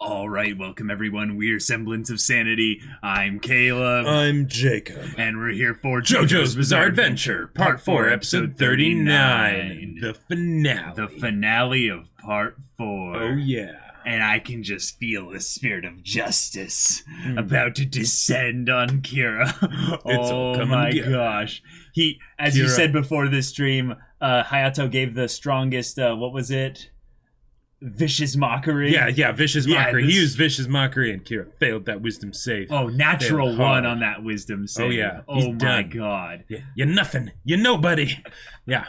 Alright, welcome everyone. We're Semblance of Sanity. I'm Caleb. I'm Jacob. And we're here for JoJo's Bizarre Adventure, Part 4, Episode 39. The finale. The finale of Part 4. Oh, yeah. And I can just feel the spirit of justice about to descend on Kira. Oh my gosh. As you said before this stream, Hayato gave the strongest, what was it? Vicious mockery. Yeah, vicious mockery. He used vicious mockery and Kira failed that wisdom save. Oh, natural one on that wisdom save. Oh, yeah. Oh, my God. Yeah, you're nothing. You're nobody. Yeah.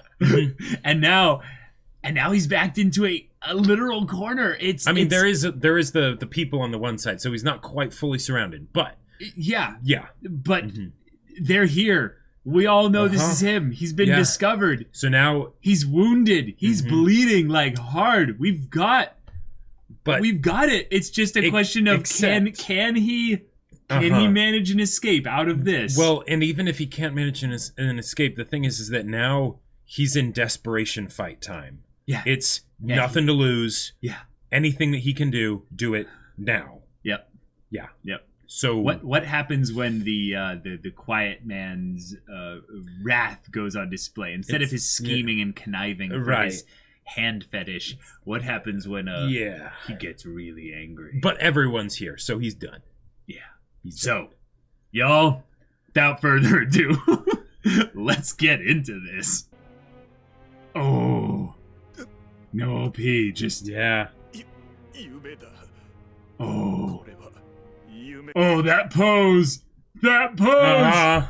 and now he's backed into a literal corner. There is the people on the one side, so he's not quite fully surrounded, but yeah. But they're here. We all know this is him. He's been discovered. So now he's wounded. He's bleeding like hard. We've got it. It's just a question of can he manage an escape out of this? Well, and even if he can't manage an escape, the thing is that now he's in desperation fight time. Yeah. It's nothing to lose. Yeah. Anything that he can do it now. Yep. Yeah. Yep. So what happens when the quiet man's wrath goes on display instead of his scheming and conniving for his hand fetish? What happens when he gets really angry? But everyone's here, so he's done. Yeah. Y'all, without further ado, let's get into this. Oh, no P, just Oh, that pose! That pose!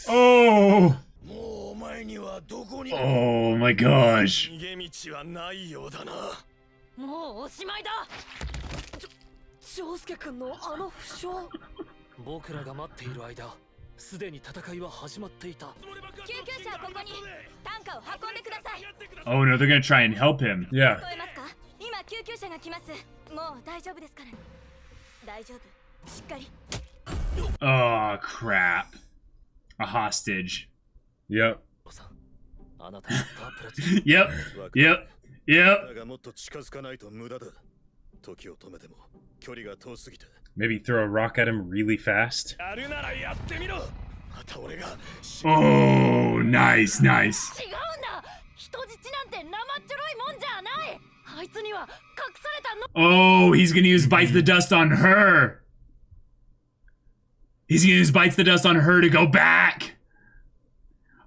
Oh! Oh my gosh. Oh no, they're gonna try and help him. Yeah. Oh crap. A hostage. Yep. Yep. Maybe throw a rock at him really fast. Oh, nice. Oh, he's gonna use Bites the Dust on her. He's gonna use Bites the Dust on her to go back.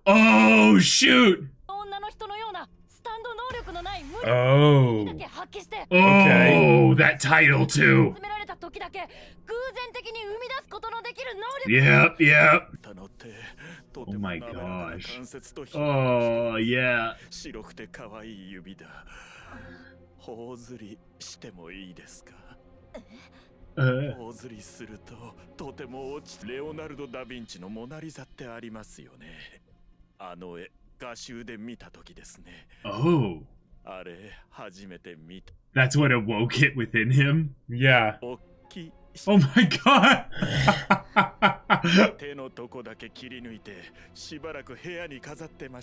Oh, shoot. Oh. Oh, that title too. Yep. Oh my gosh. Oh, yeah. Oh. That's what awoke it within him? Yeah. Oh my god!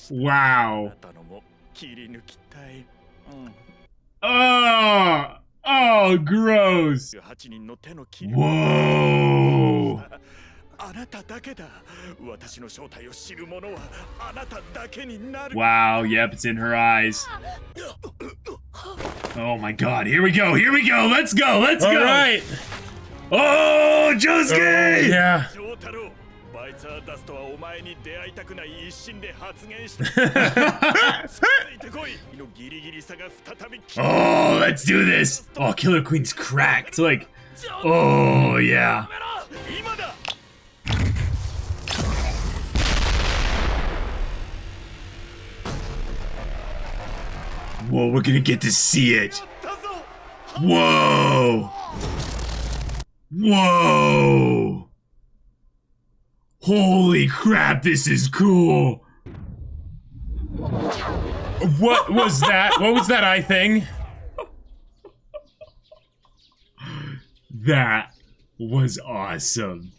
Wow. Oh, gross. Whoa. Wow, yep, it's in her eyes. Oh my god, here we go, let's go! Alright! Oh, Josuke! Yeah. Oh, let's do this! Oh, Killer Queen's cracked, like... Oh, yeah. Whoa, we're gonna get to see it. Whoa! Holy crap, this is cool. What was that? What was that eye thing? That was awesome.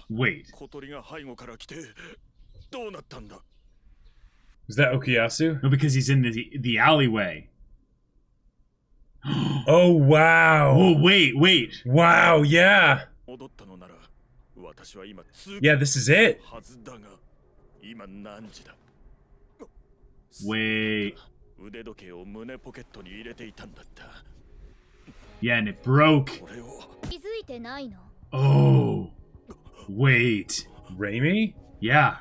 Wait. Is that Okuyasu? No, because he's in the alleyway. Oh, wow. Oh, wait. Wow, yeah. Yeah, this is it. Wait. Yeah, and it broke. Oh. Wait. Raimi? Yeah.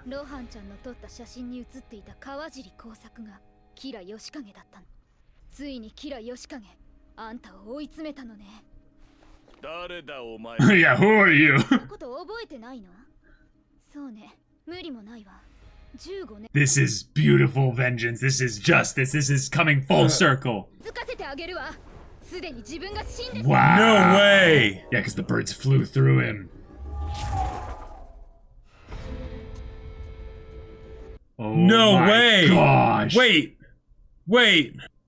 Yeah, who are you? This is beautiful vengeance. This is justice. This is coming full circle. Wow. No way. Yeah, because the birds flew through him. Oh no way. Gosh. Wait.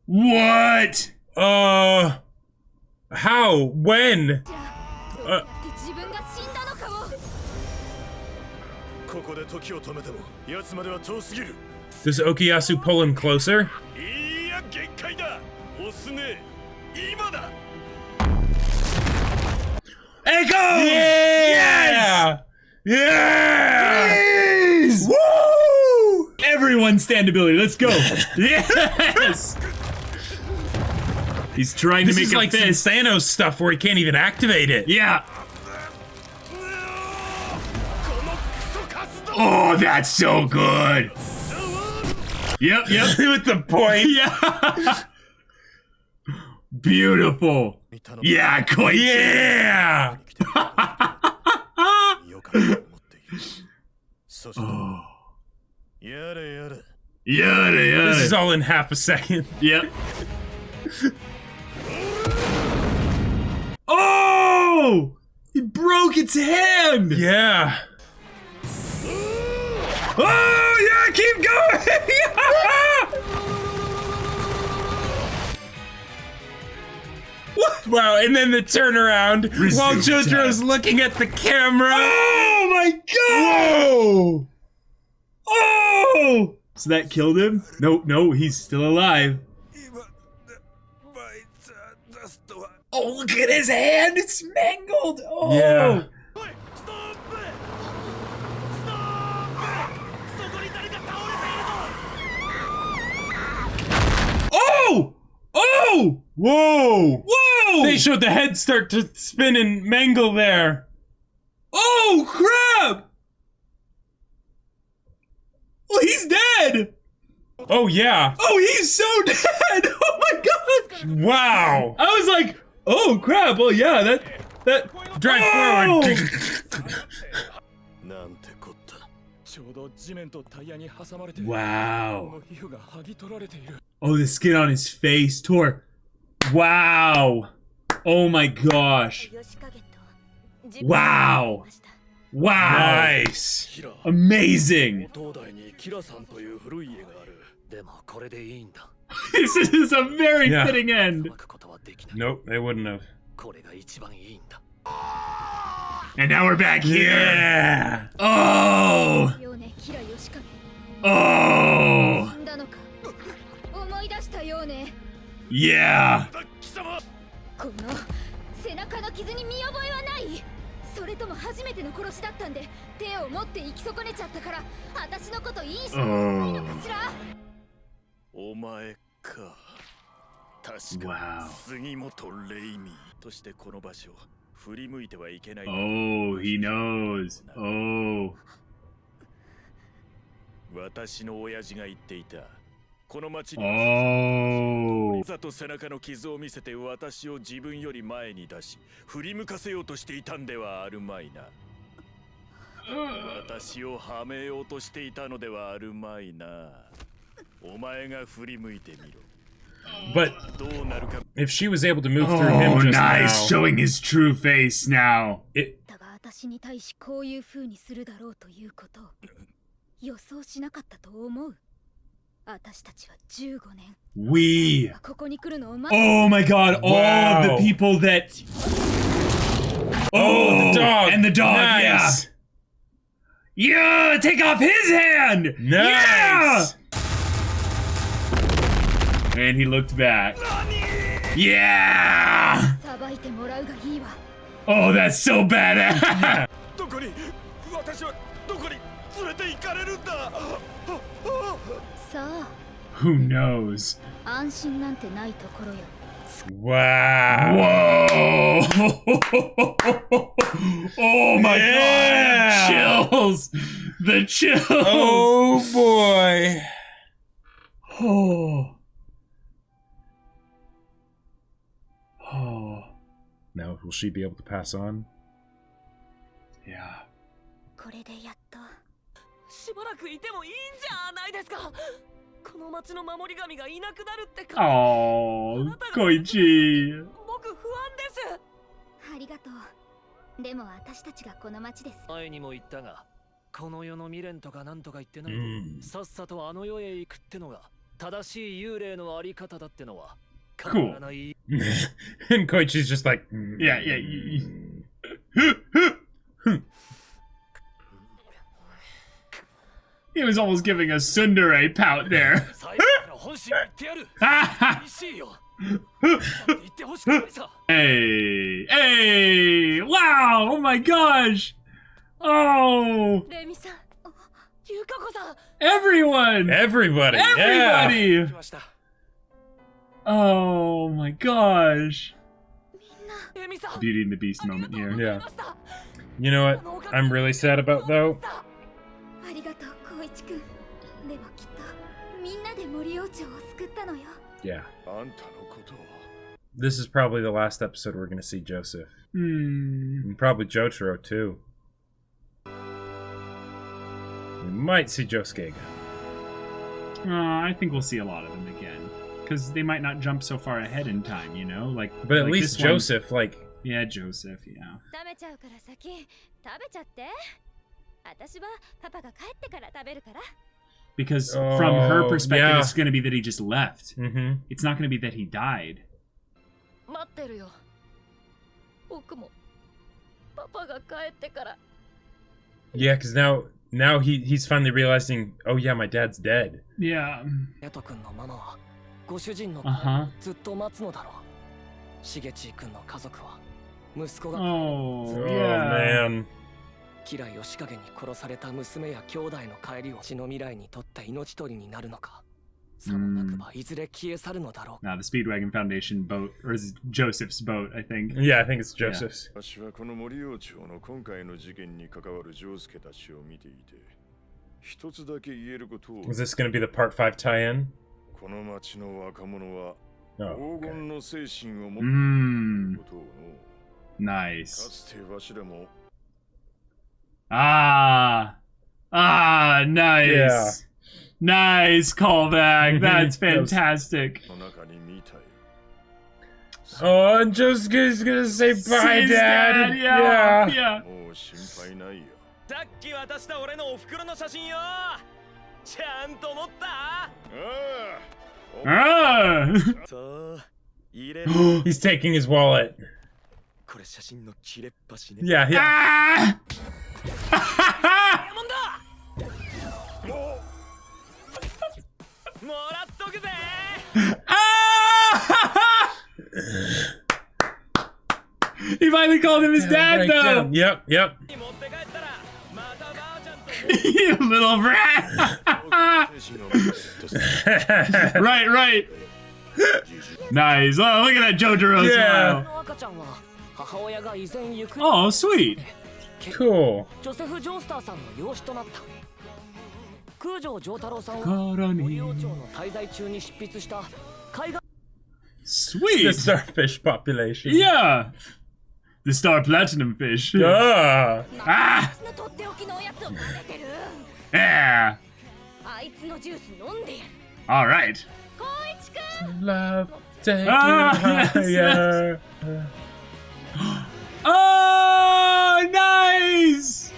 What? How? When? Does Okuyasu pull him closer? Echo! Yeah! Yes! Woo! Everyone standability, let's go. Yes! He's trying to make This is like fist. some Thanos stuff where he can't even activate it. Yeah. Oh, that's so good. Yep. With the point. Yeah. Beautiful. Yeah, quite. Yeah. Oh. Yada. This is all in half a second. Yep. Oh! He broke its hand! Yeah. Oh, yeah, keep going! Wow, and then the turnaround while Resume JoJo's time. looking at the camera. Oh my god! Whoa! Oh! So that killed him? No, he's still alive. Oh, look at his hand! It's mangled! Oh! Yeah. Oh! Oh! Whoa! Whoa! They showed the head start to spin and mangle there. Oh, crap! Well, he's dead! Oh, yeah. Oh, he's so dead! Oh my god! Wow. I was like, oh crap, well yeah, that Drive oh! forward. Wow. Oh, the skin on his face tore. Wow. Oh my gosh. Wow. Wow. Nice. Amazing. This is a very Yeah. fitting end. Nope, they wouldn't have. And now we're back here. Yeah. Oh. Oh. Yeah. それとも初めての殺しだったんで手を持って生き損ねちゃったから私のこといい人ないのかしらお前か確か杉本レイミとしてこの場所振り向いてはいけない Oh, he knows. Oh. 私の親父が言っていたこの町に Oh. ざと背中の傷を見せて私を自分より前に出し振り向かせようとしていたんではあるまいな私をはめようとしていたのではあるまいなお前が振り向いてみろ But if she was able to move through him Oh, just nice. now, Showing his true face now. だが私に対しこういう風にするだろうということを予想しなかったと思う私たちは15年 ここに来るのを待って Oh my god, all Wow. of the people that Oh, the dog. And the dog, nice. yeah. Yeah, take off his hand. Nice. Yeah. And he looked back. Yeah. Oh, that's so badass. Who knows? Wow. Whoa. Oh my god. Chills. The chills. Oh boy. Oh. Oh. Now, will she be able to pass on? Yeah. Oh, Koichi. ありがとう。でも私たちがこの町です。前にも言ったが、この世の未練とかなんとか言ってない。さっさとあの世へ行くってのが正しい幽霊のあり方だってのは変わらない。And Koichi's just like, yeah. He was almost giving a tsundere pout there. Hey! Wow! Oh my gosh! Oh! Everyone! Everybody! Yeah. Oh my gosh! Beauty and the Beast moment here. Yeah. You know what I'm really sad about though? Yeah. This is probably the last episode we're gonna see Joseph. And probably Jotaro too. We might see Josuke again. I think we'll see a lot of them again. Because they might not jump so far ahead in time, you know? But at least Joseph, like... Yeah, Joseph, yeah. Because from her perspective, it's going to be that he just left. It's not going to be that he died. Yeah, because now he's finally realizing, oh yeah, my dad's dead. Yeah. Oh, man. キラヨシカゲに殺された娘や兄弟の帰りを血の未来にとって命取りになるのか。さもなくばいずれ消え去るのだろう。Now the Speedwagon Foundation boat, or is it Joseph's boat, I think. Yeah, I think it's Joseph's. 私はこの森王町の今回の事件に関わるジョウスケたちを見ていて、一つだけ言えることを。Is this going to be the Part 5 tie-in? この町の若者は Oh, 黄金の精神を持っていることを。Nice. かつてわしらも nice. Yeah. Nice callback. That's fantastic. Oh, and Josuke's gonna say bye, Dad. Yeah. もう心配ないよ。さっき渡した俺のお袋の写真よ。ちゃんと持った？そう。入れ。He's taking his wallet. これ写真の切れっ端ね。Yeah. もらっとくぜ。He finally called him his dad, though. Yep. You little brat. Right. Nice. Oh, look at that Jotaro smile. Oh, sweet. Cool. 空城城太郎さんは森王町の滞在中に執筆した海岸 Sweet. The starfish population. Yeah. The star platinum fish. Ah. Yeah. All right. Love, take you higher. Oh, nice.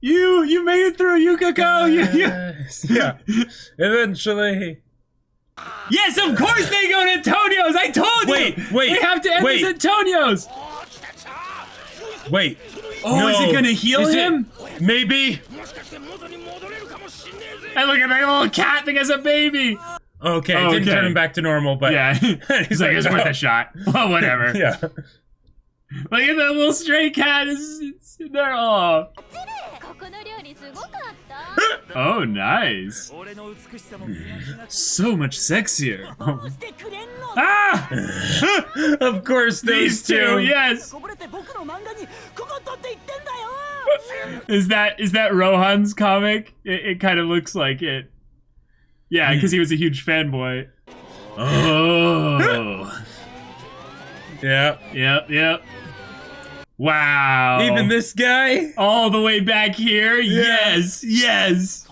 You made it through, Yukiko. Yeah. Eventually. Yes, of course they go to Antonio's. I told you. Wait. We have to end this at Antonio's. Wait. Oh, no. is it gonna heal him? Maybe. And look at that little cat thing as a baby. Okay, it didn't turn him back to normal, but yeah, he's like, it's worth a shot. Well, whatever. Yeah. Look at that little stray cat. It's there. Oh. Oh, nice. So much sexier. Ah! Of course, These two, yes. Is that Rohan's comic? It kind of looks like it. Yeah, because he was a huge fanboy. Oh. Yep. Wow. Even this guy? All the way back here? Yeah. Yes.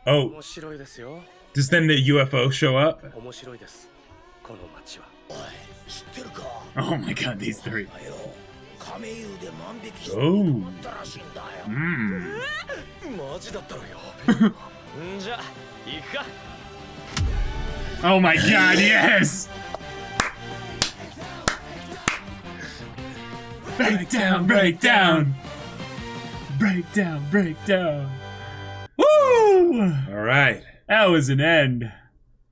Oh. Does then the UFO show up? Oh my god, these three. Oh. Oh my god, yes! Break down, break down! Break down, break down! Woo! All right. That was an end.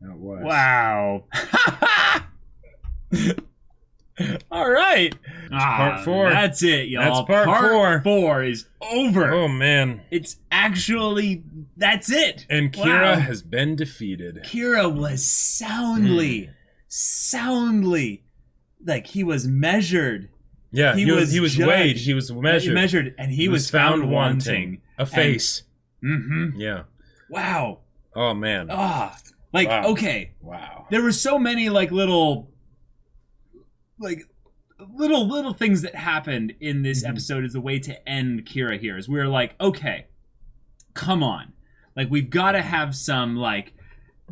That was. Wow. All right. Part 4. That's it, y'all. That's part 4. 4 is over. Oh, man. It's actually, that's it. And Kira has been defeated. Kira was soundly, like he was measured. Yeah, he was weighed. He was measured. And he was found wanting. A face. Mm-hmm. Yeah. Wow. Oh, man. Okay. Wow. There were so many little things that happened in this episode as a way to end Kira here. Is we were like, okay, come on. Like, we've got to have some,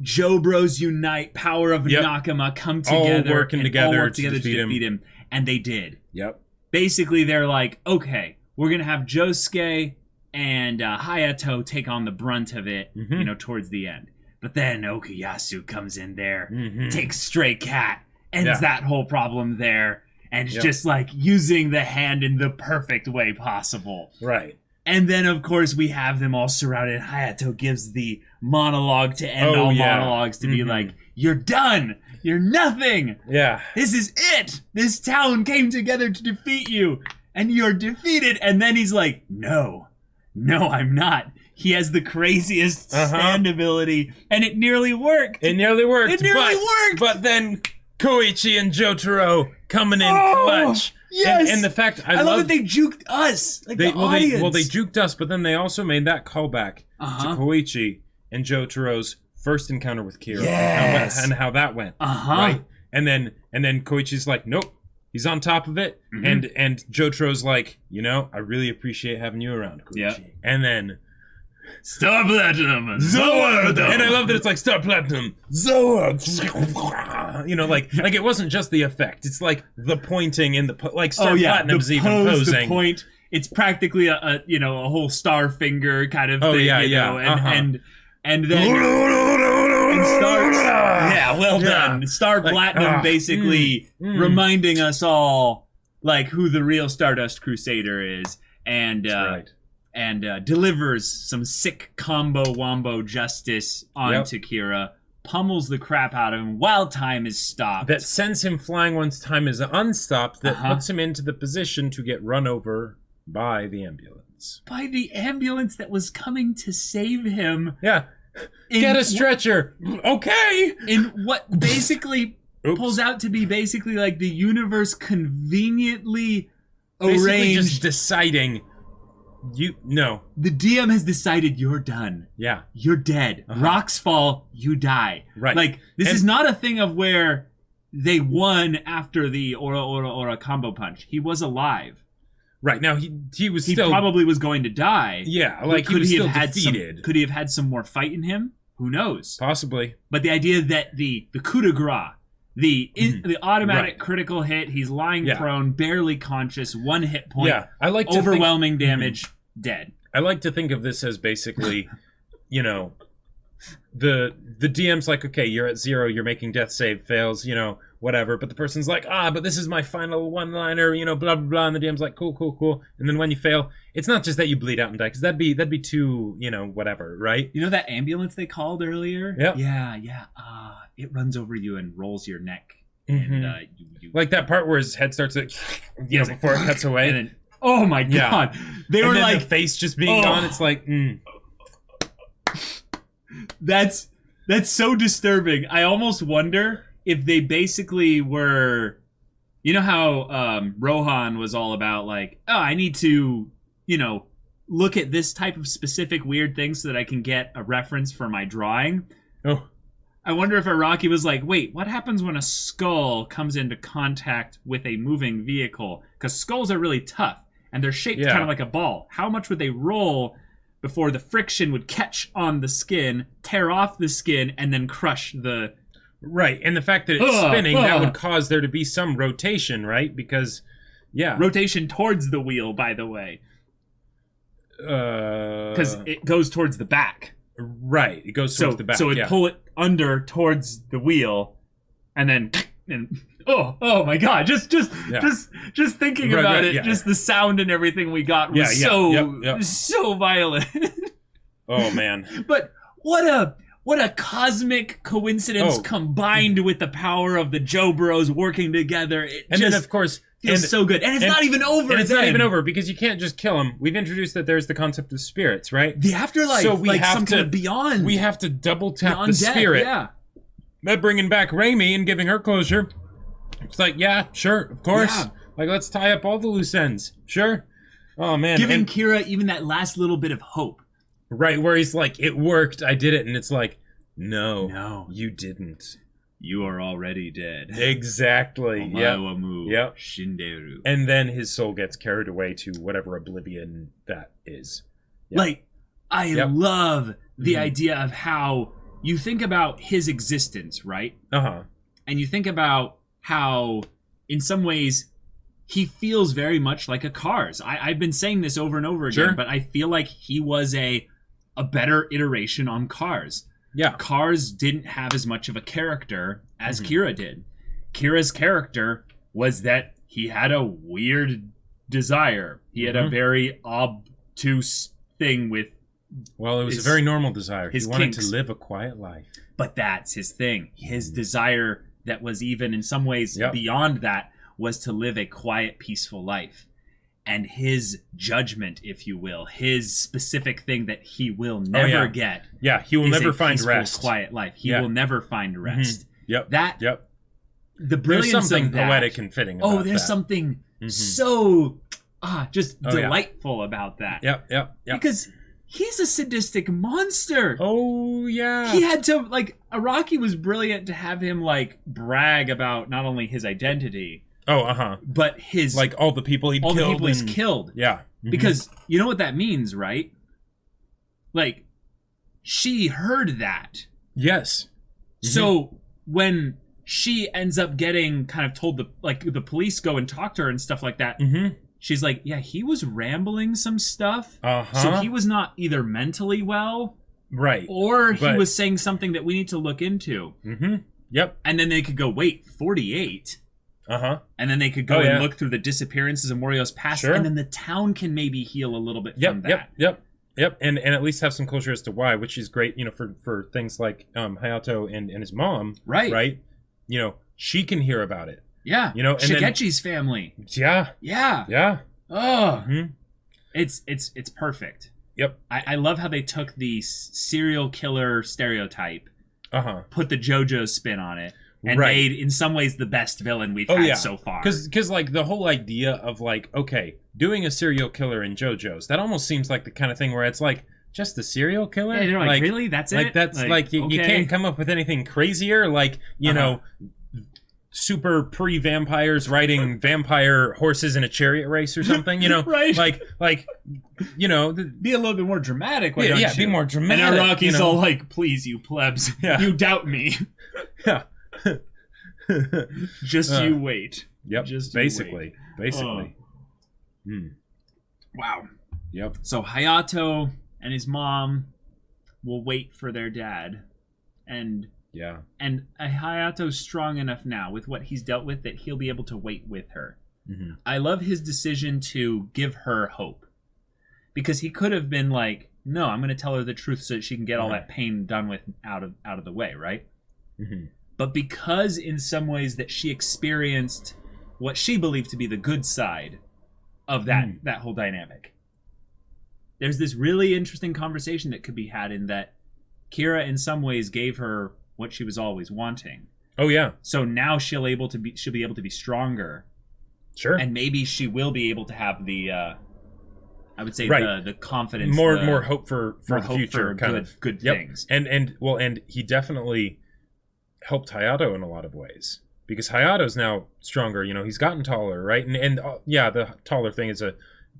Joe Bros unite, power of Nakama come together. All working together to defeat him. And they did. Yep. Basically, they're like, okay, we're going to have Josuke and Hayato take on the brunt of it, towards the end. But then Okuyasu comes in there, takes Stray Cat, ends that whole problem there, and it's just using the hand in the perfect way possible. Right. And then, of course, we have them all surrounded. Hayato gives the monologue to end all monologues to be like, you're done! You're nothing! Yeah. This is it! This town came together to defeat you, and you're defeated! And then he's like, no, I'm not. He has the craziest stand ability, and it nearly worked! It nearly worked! But then Koichi and Jotaro coming in clutch. Yes! And the fact I love that they juked us, the audience. They juked us, but then they also made that callback to Koichi and Jotaro's first encounter with Kira. Yes. And how that went. Right? And then Koichi's like, nope, he's on top of it. And Jotaro's like, I really appreciate having you around, Koichi. Yep. And then Star Platinum, Zord. And I love that it's like Star Platinum, Zord. Like it wasn't just the effect. It's like the pointing in the Star Platinum's even posing. The point. It's practically a whole star finger kind of thing. And then and starts. Yeah, well done. Star Platinum basically reminding us all who the real Stardust Crusader is, and delivers some sick combo wombo justice onto Kira, pummels the crap out of him while time is stopped. That sends him flying once time is unstopped, that puts him into the position to get run over by the ambulance. By the ambulance that was coming to save him. Yeah. Get a stretcher. Okay. In what basically pulls out to be basically the universe conveniently arranged. Just deciding... The DM has decided you're done. Yeah. You're dead. Rocks fall, you die. Right. This is not a thing of where they won after the Ora combo punch. He was alive. Right. Now he was he still... probably was going to die. Yeah, he was still defeated. Could he have had some more fight in him? Who knows? Possibly. But the idea that the coup de grace, the automatic critical hit, he's lying prone, barely conscious, 1 hit point, I like to overwhelming damage, dead. I like to think of this as basically, the DM's like, okay, you're at 0, you're making death save, fails, you know, whatever. But the person's like, but this is my final one-liner, you know, blah, blah, blah. And the DM's like, cool. And then when you fail, it's not just that you bleed out and die, because that'd be too, you know, whatever, right? You know that ambulance they called earlier? Yep. Yeah. It runs over you and rolls your neck. And you like that part where his head starts to, before it cuts away. And then, oh my God. They were like, the face just being gone. It's like, That's so disturbing. I almost wonder if they basically were, you know how Rohan was all about like, I need to, you know, look at this type of specific weird thing so that I can get a reference for my drawing. Oh. I wonder if Araki was like, wait, what happens when a skull comes into contact with a moving vehicle? Because skulls are really tough, and they're shaped kind of like a ball. How much would they roll before the friction would catch on the skin, tear off the skin, and then crush the... Right, and the fact that it's spinning, that would cause there to be some rotation, right? Because, rotation towards the wheel, by the way. Because it goes towards the back. Right, it goes towards the back. So it'd pull it under towards the wheel, and then... Oh my God! Just thinking about it, just the sound and everything we got was so violent. Oh man! But what a cosmic coincidence combined with the power of the Joe Bros working together. Then of course feels so good, and it's not even over. And it's not even over because you can't just kill them. We've introduced that there's the concept of spirits, right? The afterlife, so we have some kind of beyond. We have to double tap the spirit. By bringing back Raimi and giving her closure. It's like, sure, of course. Yeah. Like, let's tie up all the loose ends. Sure. Oh, man. Giving Kira even that last little bit of hope. Right, where he's like, it worked, I did it. And it's like, no, you didn't. You are already dead. Exactly. Yep. Shinderu. And then his soul gets carried away to whatever oblivion that is. Yep. Like, I love the idea of how you think about his existence, right? Uh-huh. And you think about how, in some ways, he feels very much like a Cars. I've been saying this over and over again, but I feel like he was a better iteration on Cars. Yeah. Cars didn't have as much of a character as Kira did. Kira's character was that he had a weird desire. He had a very obtuse thing with... Well, it was a very normal desire. He wanted kinks. to live a quiet life. But that's his thing. His desire that was even in some ways beyond that was to live a quiet, peaceful life. And his judgment, if you will, his specific thing that he will never get. Yeah, he will never find rest. Quiet life. He will never find rest. Yep. The brilliance there's something of that, poetic and fitting about there's that. something so delightful about that. Yep. Because he's a sadistic monster. Oh, yeah. He had to, Araki was brilliant to have him, brag about not only his identity. Oh, uh-huh. But his... all the people he's killed. Yeah. Mm-hmm. Because you know what that means, right? She heard that. Yes. Mm-hmm. So when she ends up getting kind of told the police go and talk to her and stuff like that, she's like, yeah, he was rambling some stuff. So he was not either mentally well, right, or he was saying something that we need to look into. Yep. And then they could go, wait, 48. And then they could go and look through the disappearances of Morioh's past, and then the town can maybe heal a little bit from that. Yep. And at least have some closure as to why, which is great, for things like Hayato and his mom. Right? She can hear about it. Yeah. And Shigechi's family. Yeah. Oh. It's perfect. Yep. I love how they took the serial killer stereotype, put the JoJo's spin on it, and made, in some ways, the best villain we've had so far. Because the whole idea of, doing a serial killer in JoJo's, that almost seems like the kind of thing where it's just a serial killer? Yeah, they're like, really? That's it? You can't come up with anything crazier? Super pre-vampires riding vampire horses in a chariot race or something, right? Be a little bit more dramatic. Why don't you? Be more dramatic. And Araki's all like, please, you plebs, you doubt me. Yeah. Just you wait. Yep. Basically. Wow. Yep. So Hayato and his mom, will wait for their dad, and Yeah. and Hayato's strong enough now with what he's dealt with that he'll be able to wait with her. Mm-hmm. I love his decision to give her hope, because he could have been like, no, I'm going to tell her the truth so that she can get all that pain done with out of the way, right? Mm-hmm. But because in some ways that she experienced what she believed to be the good side of that whole dynamic, there's this really interesting conversation that could be had in that Kira in some ways gave her what she was always wanting. Oh yeah. So now she'll be able to be stronger. Sure. And maybe she will be able to have the I would say the confidence, more hope for the hope future, for kind of good things. And he definitely helped Hayato in a lot of ways, because Hayato's now stronger. You know, he's gotten taller, right? And the taller thing is a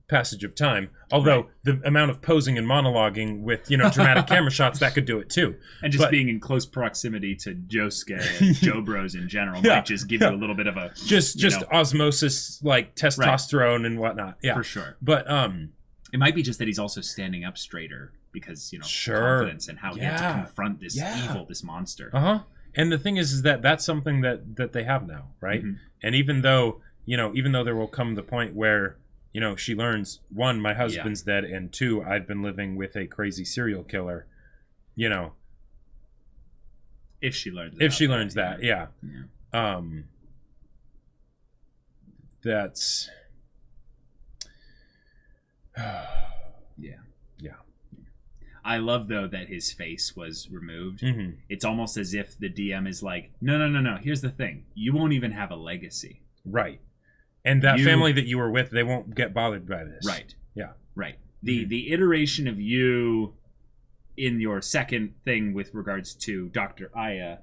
passage of time. Although the amount of posing and monologuing with dramatic camera shots, that could do it too. And just being in close proximity to Josuke and Joe Bros in general might just give you a little bit of a just osmosis, like testosterone and whatnot. Yeah, for sure. But it might be just that he's also standing up straighter because confidence and how he had to confront this evil, this monster. And the thing is that that's something that they have now, right? Mm-hmm. And even though there will come the point where she learns, one, my husband's dead, and two, I've been living with a crazy serial killer. If she learns that, yeah. That's yeah. I love though that his face was removed. Mm-hmm. It's almost as if the DM is like, no. Here's the thing: you won't even have a legacy, right? And that family that you were with, they won't get bothered by this, right? Yeah, right. The iteration of you in your second thing with regards to Dr. Aya,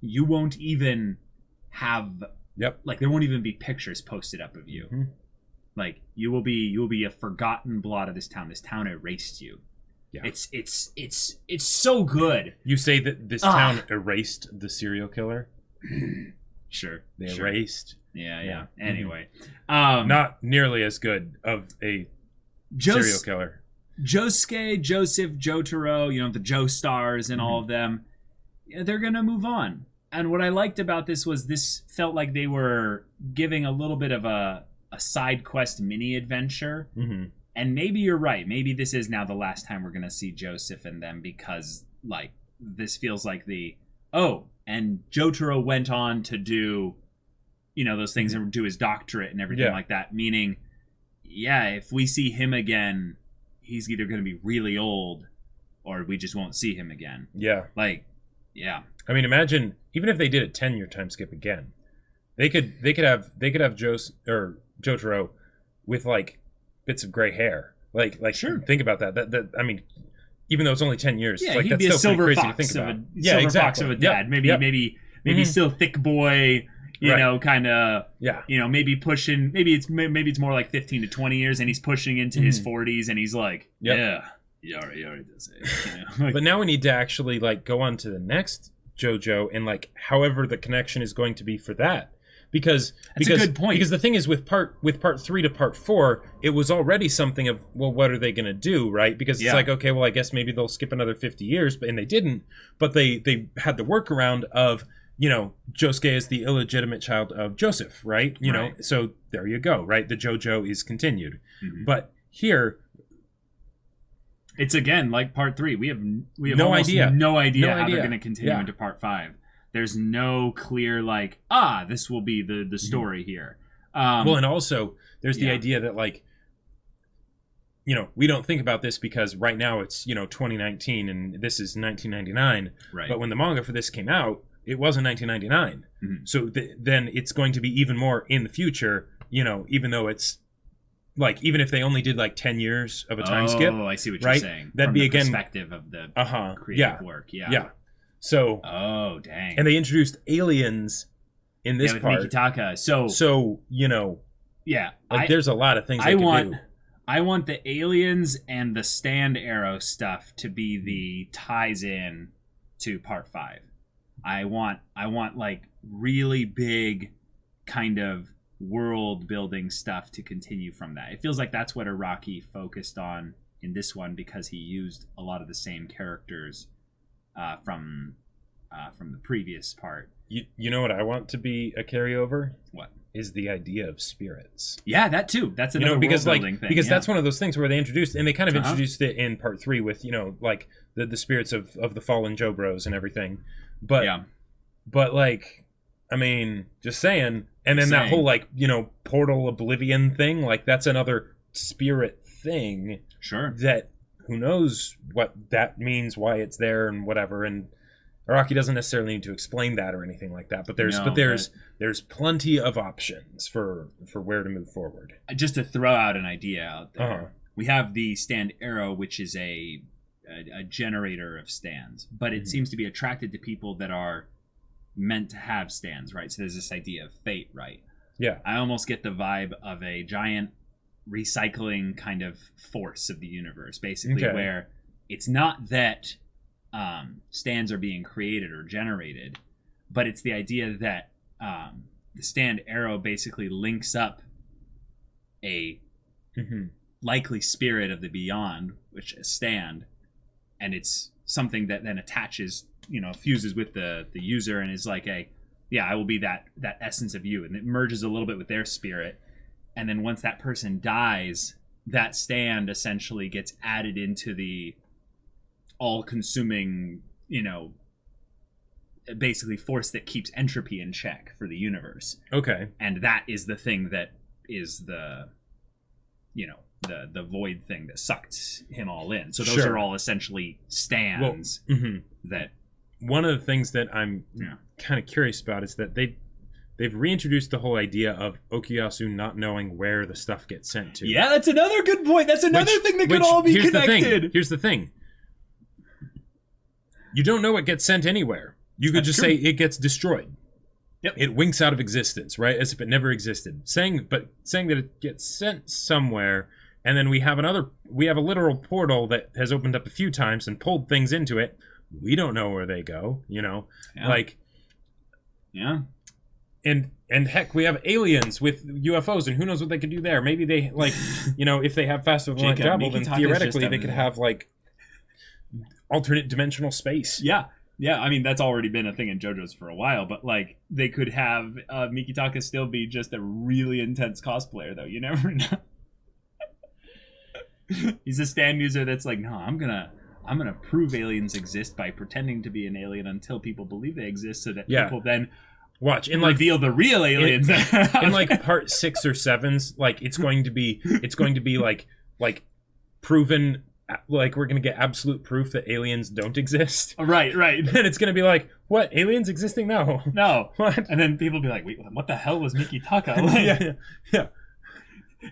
you won't even have. Yep. Like there won't even be pictures posted up of you. Mm-hmm. Like you will be a forgotten blot of this town. This town erased you. Yeah. It's so good. You say that this town erased the serial killer? Sure. They erased. Yeah. Anyway. Not nearly as good of a serial killer. Josuke, Joseph, Jotaro, the Joe stars and all of them, they're going to move on. And what I liked about this was this felt like they were giving a little bit of a side quest mini adventure. Mm-hmm. And maybe you're right. Maybe this is now the last time we're going to see Joseph and them, because like this feels like and Jotaro went on to do, those things and do his doctorate and everything like that. Meaning, if we see him again, he's either going to be really old or we just won't see him again. Yeah. I mean, imagine even if they did a 10-year time skip again, they could have Jotaro with like bits of gray hair. Like sure. Think about that. That I mean, even though it's only 10 years, yeah, like he'd that's be still a silver pretty crazy fox to think about. Silver fox of a dad. Maybe still thick boy. Kind of. Yeah. Maybe pushing. Maybe it's more like 15 to 20 years, and he's pushing into his 40s, and he's like, he already does it. But now we need to actually like go on to the next JoJo and like however the connection is going to be for that. Because a good point. Because the thing is with part 3 to part 4, it was already something of, well, what are they going to do, right? Because it's like, okay, well, I guess maybe they'll skip another 50 years, and they didn't. But they had the workaround of, Josuke is the illegitimate child of Joseph, right? You know, so there you go, right? The JoJo is continued. Mm-hmm. But here, it's again like part 3. We have no idea how they're going to continue into part 5. There's no clear this will be the story here. Well, and also there's the idea that we don't think about this because right now it's 2019 and this is 1999. Right. But when the manga for this came out, it wasn't 1999. Mm-hmm. So then it's going to be even more in the future. Even though it's even if they only did 10 years of a time skip. Oh, I see what you're saying. That'd From be the again perspective of the creative work. Yeah. So, oh dang! And they introduced aliens in this part. Mikitaka. There's a lot of things they could do. I want the aliens and the stand arrow stuff to be the ties in to part 5. I want really big kind of world building stuff to continue from that. It feels like that's what Araki focused on in this one because he used a lot of the same characters from the previous part. You know what I want to be a carryover? What? Is the idea of spirits. Yeah, that too. That's another because world building thing. Because that's one of those things where they introduced, and they kind of introduced it in part 3 with, like the spirits of the fallen JoJo's and everything. But like, I mean, just saying. And then that whole like, portal oblivion thing, like that's another spirit thing. Sure. That who knows what that means, why it's there and whatever. And Araki doesn't necessarily need to explain that or anything like that, but there's plenty of options for where to move forward. Just to throw out an idea out there, we have the stand arrow, which is a generator of stands, but it seems to be attracted to people that are meant to have stands, right? So there's this idea of fate, right? Yeah. I almost get the vibe of a giant recycling kind of force of the universe, basically, where it's not that stands are being created or generated, but it's the idea that the stand arrow basically links up a likely spirit of the beyond, which is stand, and it's something that then attaches, fuses with the user and is like I will be that essence of you, and it merges a little bit with their spirit, and then once that person dies, that stand essentially gets added into the all-consuming, basically force that keeps entropy in check for the universe. Okay. And that is the thing that is the void thing that sucked him all in. So those are all essentially stands that... One of the things that I'm kind of curious about is that they've reintroduced the whole idea of Okuyasu not knowing where the stuff gets sent to. Yeah, that's another good point. That's another thing that could all be connected. Here's the thing. You don't know it gets sent anywhere. You could just say it gets destroyed. Yep. It winks out of existence, right? As if it never existed. Saying that it gets sent somewhere, and then we have a literal portal that has opened up a few times and pulled things into it. We don't know where they go, Yeah. Like, yeah. And heck, we have aliens with UFOs, and who knows what they could do there. Maybe they, like, if they have faster than light travel, then theoretically they could have, like, alternate dimensional space. Yeah. Yeah, I mean, that's already been a thing in JoJo's for a while, but, like, they could have Mikitaka still be just a really intense cosplayer, though. You never know. He's a stand user that's like, no, I'm gonna prove aliens exist by pretending to be an alien until people believe they exist, so that people then reveal the real aliens. In like part 6 or 7's, like it's going to be like proven, like we're gonna get absolute proof that aliens don't exist. Right. Then it's gonna be like, what, aliens existing? No. What? And then people be like, wait, what the hell was Mikitaka? Yeah.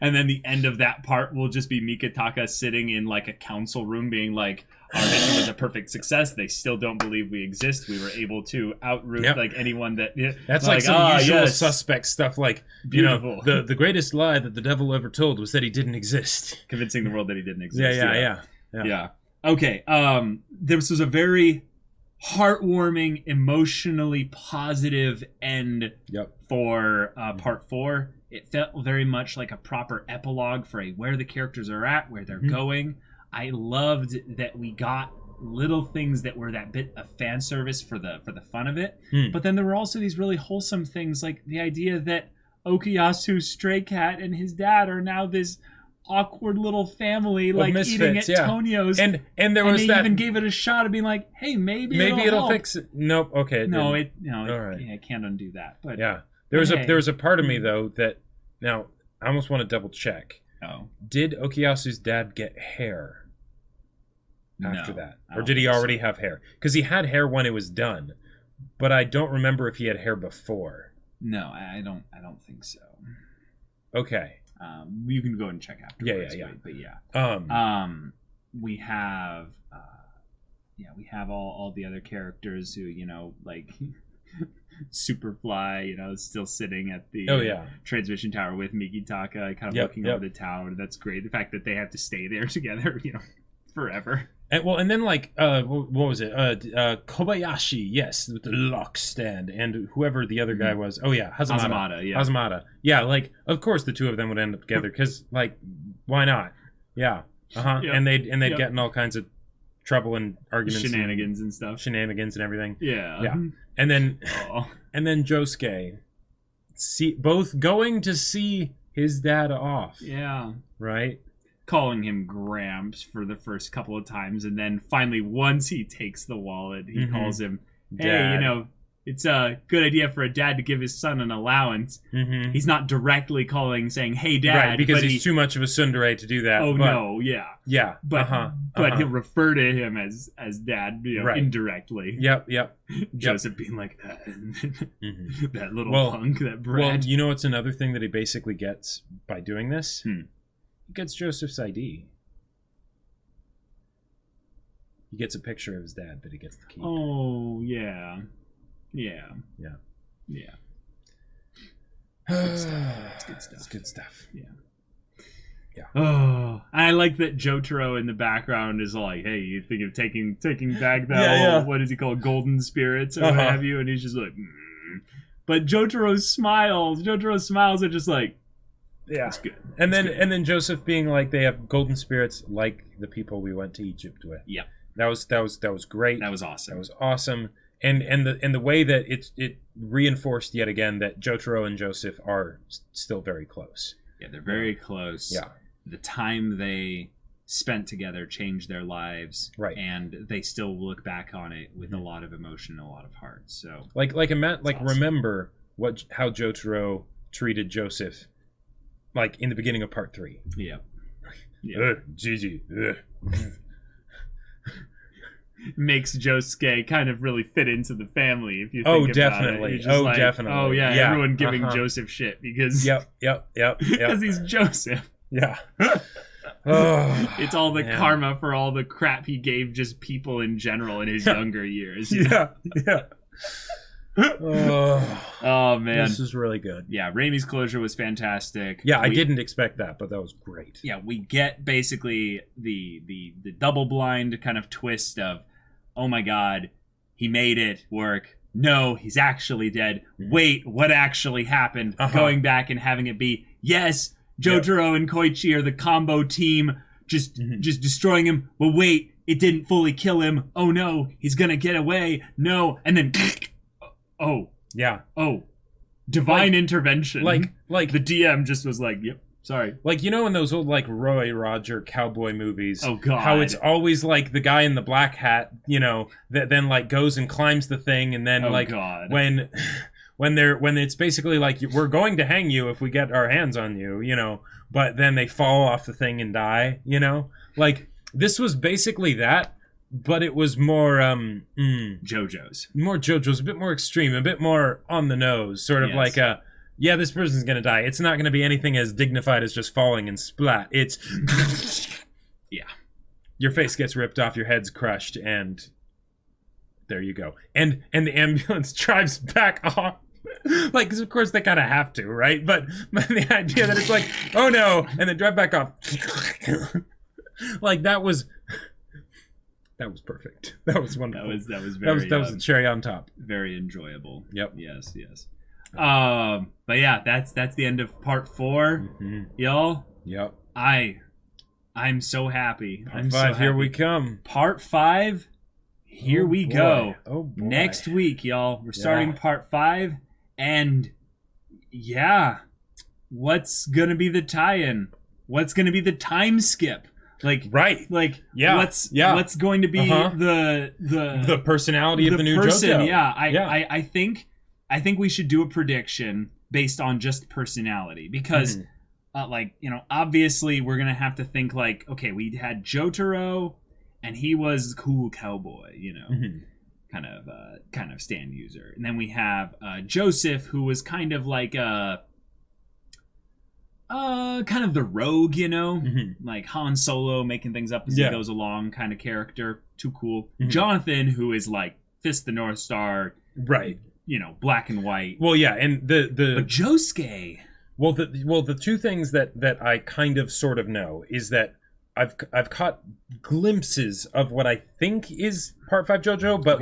And then the end of that part will just be Mikitaka sitting in like a council room being like, our mission was a perfect success. They still don't believe we exist. We were able to outroot like anyone that... That's like some usual suspect stuff, like, beautiful. The greatest lie that the devil ever told was that he didn't exist. Convincing the world that he didn't exist. Yeah. Okay, this was a very heartwarming, emotionally positive end for part 4. It felt very much like a proper epilogue for where the characters are at, where they're going. I loved that we got little things that were that bit of fan service for the fun of it. But then there were also these really wholesome things, like the idea that Okuyasu's stray cat and his dad are now this awkward little family, like eating at Tonio's. And there was they even gave it a shot of being like, hey, maybe it'll fix it. Nope. Okay. No, all right. I can't undo that. But there was a part of me though that now I almost want to double check. Oh, did Okuyasu's dad get hair after that, or did he already have hair? Because he had hair when it was done, but I don't remember if he had hair before. No, I don't think so. Okay. You can go and check afterwards. Yeah. But we have all the other characters who, like Superfly, still sitting at the transmission tower with Mikitaka, kind of looking over the town. That's great. The fact that they have to stay there together, forever. And then like what was it? Kobayashi, yes, with the lock stand, and whoever the other guy was. Oh yeah, Hazamada. Yeah, like of course the two of them would end up together because like why not? Yeah. Yep. And they'd get in all kinds of trouble and arguments, shenanigans and stuff, shenanigans and everything. Yeah. And then Josuke, both going to see his dad off. Yeah. Right? Calling him Gramps for the first couple of times, and then finally once he takes the wallet, he calls him, hey, Dad. It's a good idea for a dad to give his son an allowance. He's not directly saying, hey, Dad. Right, because he's too much of a tsundere to do that. Yeah. But he'll refer to him as Dad, indirectly. Yep. Joseph being like, that little punk, that brat. Well, you know what's another thing that he basically gets by doing this? He gets Joseph's ID. He gets a picture of his dad that he gets to keep. Oh, yeah. It's good stuff. It's good stuff. Yeah. Oh, I like that Jotaro in the background is like, hey, you think of taking back that whole, what does he call it, golden spirits or what have you? And he's just like, But Jotaro's smiles are just like, it's good. And then Joseph being like, they have golden spirits like the people we went to Egypt with. Yeah. That was great. That was awesome. That was awesome. And the way that it reinforced yet again that Jotaro and Joseph are still very close. Yeah, they're very close. Yeah. The time they spent together changed their lives. Right. And they still look back on it with a lot of emotion and a lot of heart. So awesome. Remember how Jotaro treated Joseph like in the beginning of part 3. Yeah. Gigi. Makes Josuke kind of really fit into the family if you think about definitely. it. Definitely. Oh yeah, everyone giving Joseph shit because because he's Joseph. Yeah. It's all the karma for all the crap he gave just people in general in his younger years. Yeah. Oh man, this is really good. Yeah, Raimi's closure was fantastic. Yeah, I didn't expect that, but that was great. Yeah, we get basically the double blind kind of twist of, oh my god, he made it work. No, he's actually dead. Wait, what actually happened? Going back and having it be, yes, Jotaro and Koichi are the combo team, just destroying him. Well, wait, it didn't fully kill him. Oh no, he's gonna get away. No, and then. Divine intervention. Like the DM just was like, yep, sorry. Like, in those old like Roy Roger cowboy movies. Oh god. How it's always like the guy in the black hat, that then like goes and climbs the thing, and then god. when it's basically like, we're going to hang you if we get our hands on you, but then they fall off the thing and die, Like, this was basically that. But it was more JoJo's. More JoJo's, a bit more extreme, a bit more on the nose. Sort of like this person's going to die. It's not going to be anything as dignified as just falling and splat. It's... Your face gets ripped off, your head's crushed, and there you go. And the ambulance drives back off. Like, 'cause of course they kind of have to, right? But the idea that it's like, oh no, and then drive back off. Like, that was perfect. That was wonderful. That was very. That was the cherry on top. Very enjoyable. Yep. Yes. But yeah, that's the end of part 4, y'all. Yep. I'm so happy. Part 5, here we come. Part 5, here we go. Oh boy. Next week, y'all. We're starting part 5, and what's gonna be the tie-in? What's gonna be the time skip? What's going to be the personality of the new person? JoJo? I think we should do a prediction based on just personality because, obviously we're gonna have to think like, okay, we had Jotaro, and he was cool cowboy, kind of stand user, and then we have Joseph, who was kind of like a. Kind of the rogue, like Han Solo making things up as he goes along kind of character. Too cool. Jonathan, who is like Fist the North Star, right? Black and white. Well, yeah, and but Josuke. Well, the two things that I kind of sort of know is that I've caught glimpses of what I think is part 5 JoJo, but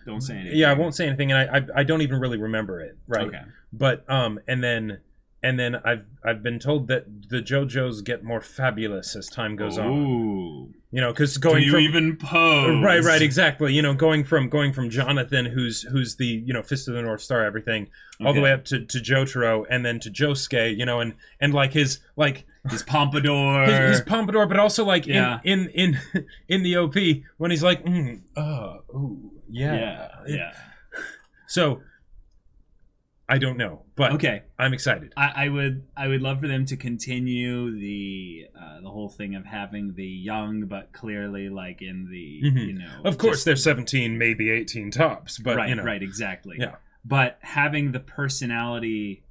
don't say anything. Yeah, I won't say anything, and I don't even really remember it, right? Okay. But and then And then I've been told that the JoJo's get more fabulous as time goes on. You know, because going Can you even pose? Right, exactly. You know, going from Jonathan, who's the, you know, Fist of the North Star, everything, all the way up to Jotaro, and then to Josuke, you know, and like his pompadour, his pompadour, but also like in the OP when he's like, yeah. So I don't know, but okay, I'm excited. I would love for them to continue the whole thing of having the young, but clearly like in the you know. Of course, they're 17, maybe 18 tops, but right, you know, right, exactly. Yeah, but having the personality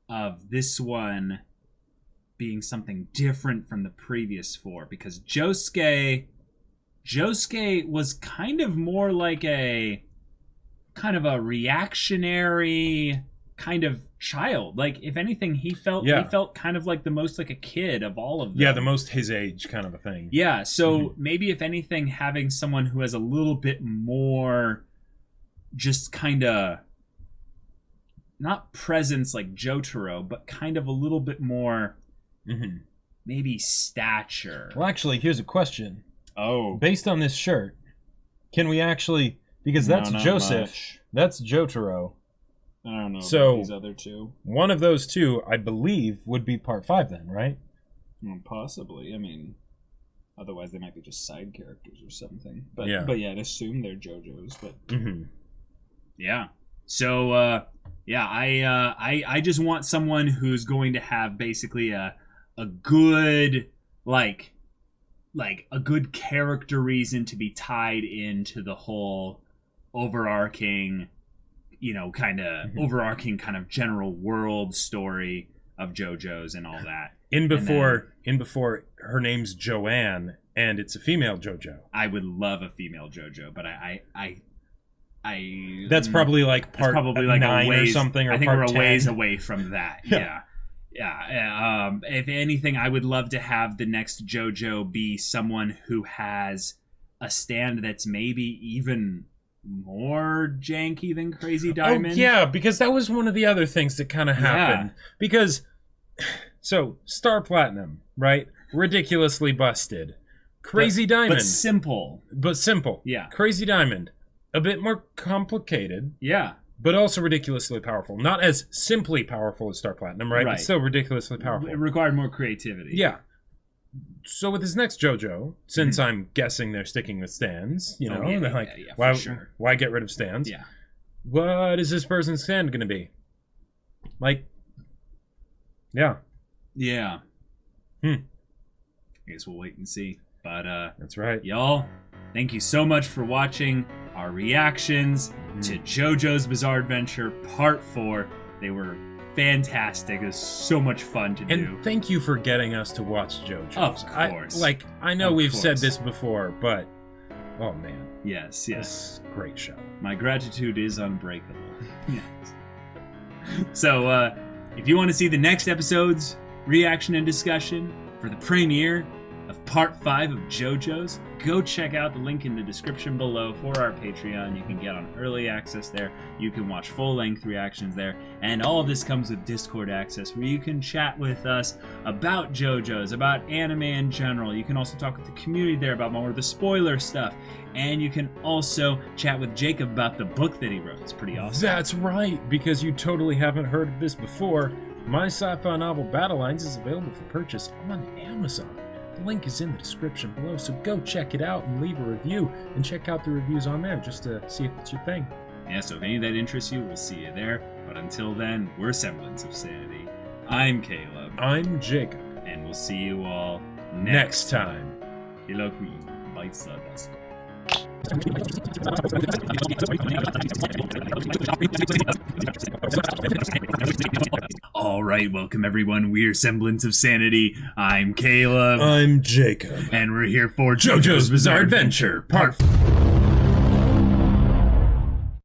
of this one being something different from the previous 4, because Josuke was kind of more like a reactionary kind of child. Like, if anything, he felt kind of like the most like a kid of all of them. Yeah, the most his age kind of a thing. Yeah, so maybe if anything, having someone who has a little bit more just kind of not presence like Jotaro, but kind of a little bit more maybe stature. Well, actually, here's a question. Oh. Based on this shirt, can we actually, because that's Joseph, much. That's Jotaro. I don't know so, about these other two. One of those two, I believe, would be part 5 then, right? Well, possibly. I mean, otherwise they might be just side characters or something. But yeah, I'd assume they're JoJo's. But yeah. So I just want someone who's going to have basically a good like a good character reason to be tied into the whole overarching, you know, overarching kind of general world story of JoJo's and all that. Before her name's Joanne and it's a female JoJo. I would love a female JoJo, but I that's probably like part 9 or something, or I think part we're a 10. ways away from that. Yeah. If anything, I would love to have the next JoJo be someone who has a stand that's maybe even more janky than Crazy Diamond. Oh, yeah, because that was one of the other things that kind of happened. Because, so, Star Platinum, right? Ridiculously busted. Crazy Diamond. But simple. Yeah. Crazy Diamond. A bit more complicated. Yeah. But also ridiculously powerful. Not as simply powerful as Star Platinum, right? But still ridiculously powerful. It required more creativity. Yeah. So with this next JoJo, since I'm guessing they're sticking with stands, you know, why get rid of stands? Yeah. What is this person's stand going to be? Like, yeah. Yeah. I guess we'll wait and see. But that's right. Y'all, thank you so much for watching our reactions to JoJo's Bizarre Adventure Part 4. They were fantastic. It was so much fun to do. And thank you for getting us to watch JoJo's. Of course. I know we've said this before, but oh man. Yes. This great show. My gratitude is unbreakable. Yes. So, if you want to see the next episode's reaction and discussion for the premiere of Part 5 of JoJo's, go check out the link in the description below for our Patreon. You can get on early access there. You can watch full-length reactions there. And all of this comes with Discord access, where you can chat with us about JoJo's, about anime in general. You can also talk with the community there about more of the spoiler stuff. And you can also chat with Jacob about the book that he wrote. It's pretty awesome. That's right, because you totally haven't heard of this before. My sci-fi novel Battle Lines is available for purchase on Amazon. The link is in the description below, so go check it out and leave a review, and check out the reviews on there just to see if it's your thing. Yeah, so if any of that interests you, we'll see you there. But until then, we're Semblance of Sanity. I'm Caleb. I'm Jacob. And we'll see you all next time. Hello, Queen. Bite Stardust. All right, welcome everyone. We're Semblance of Sanity. I'm Caleb. I'm Jacob. And we're here for JoJo's Bizarre Adventure Part 4.